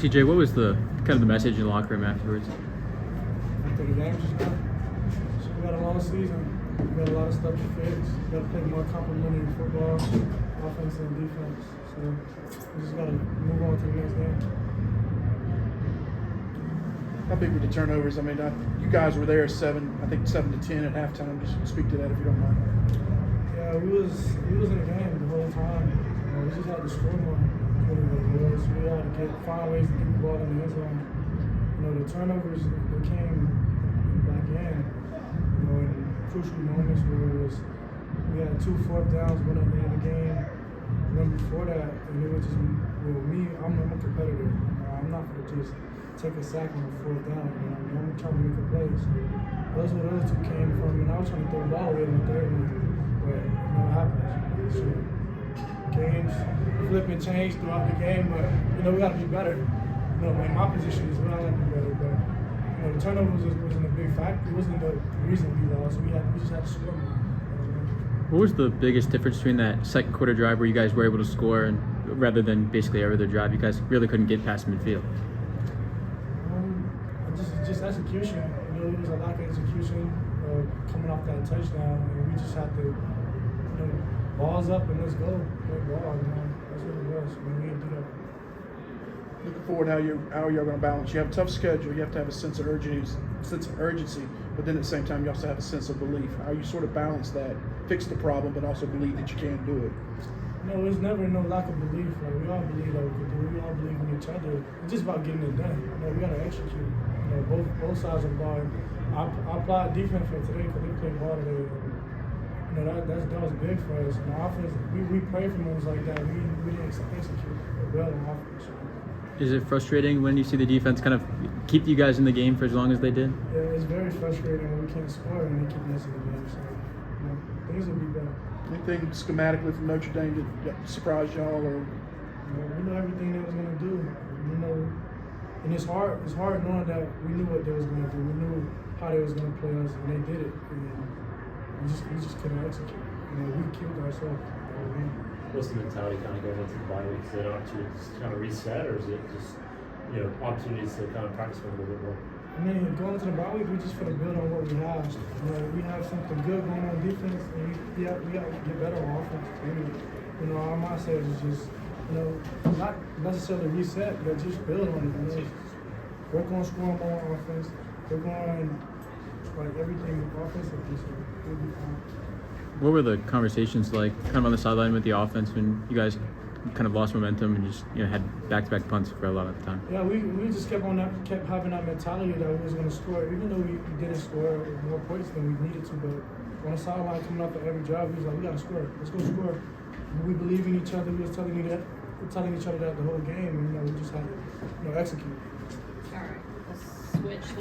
TJ, what was the kind of the message in the locker room afterwards? After the game, just we got a long season. We got a lot of stuff to fix. We got to play more complementary football, offense and defense. So we just got to move on to the next game. How big were the turnovers? I mean, you guys were there 7 to 10 at halftime. Just speak to that if you don't mind. Yeah, we was in the game the whole time. We just had to score more. We had to find ways to get the ball in the end zone. The turnovers that came back in, in crucial moments where we had 2 fourth downs, one at the end of the game. One before that, and it was just me. I'm a competitor. I'm not going to just take a sack on a 4th down. I'm trying to make a play. So those were those 2 came from, and I was trying to throw the ball away in the 3rd one, but it happens. So, games flip and change throughout the game, but we got to be better. In my position is we got to be better. But the turnovers wasn't a big factor. It wasn't the reason we lost. We just had to score more. What was the biggest difference between that second quarter drive where you guys were able to score and rather than basically every other drive, you guys really couldn't get past midfield? Just execution. It was a lack of execution coming off that touchdown, and we just had to, balls up and let's go. Play ball, that's what it was. We didn't do that. Looking forward how you're going to balance. You have a tough schedule. You have to have a sense of urgency, but then at the same time you also have a sense of belief. How you sort of balance that, fix the problem, but also believe that you can do it. There's never no lack of belief. We all believe that we can do it. We all believe in each other. It's just about getting it done. We got to execute. Both sides of the ball. I applied defense for today because they played ball today. That was big for us. In the offense, we pray for moves like that. We didn't execute well in offense. Is it frustrating when you see the defense kind of keep you guys in the game for as long as they did? Yeah, it's very frustrating when we can't score and they keep us in the game. So, things will be better. Anything schematically from Notre Dame that surprised y'all, or? We know everything they was gonna do. And it's hard knowing that we knew what they was gonna do. We knew how they was gonna play us, and they did it. And we just couldn't execute. We killed ourselves. What's the mentality kind of going into the bye week? Is it opportunities to kind of reset, or is it just opportunities to kind of practice for a little bit more? Going into the bye week, we just going to build on what we have. We have something good going on defense, and we got to get better on offense. Our mindset is just, not necessarily reset, but just build on it. Work on scoring more on offense. Work on everything offensively, so we'll be fine. What were the conversations like kind of on the sideline with the offense when you guys kind of lost momentum and just had back-to-back punts for a lot of the time? Yeah, we just kept having that mentality that we was going to score, even though we didn't score more points than we needed to. But on the sideline coming up at every drive, we was like, we got to score. Let's go score. We believe in each other. We was telling each other that the whole game, and we just had to execute. All right, let's switch.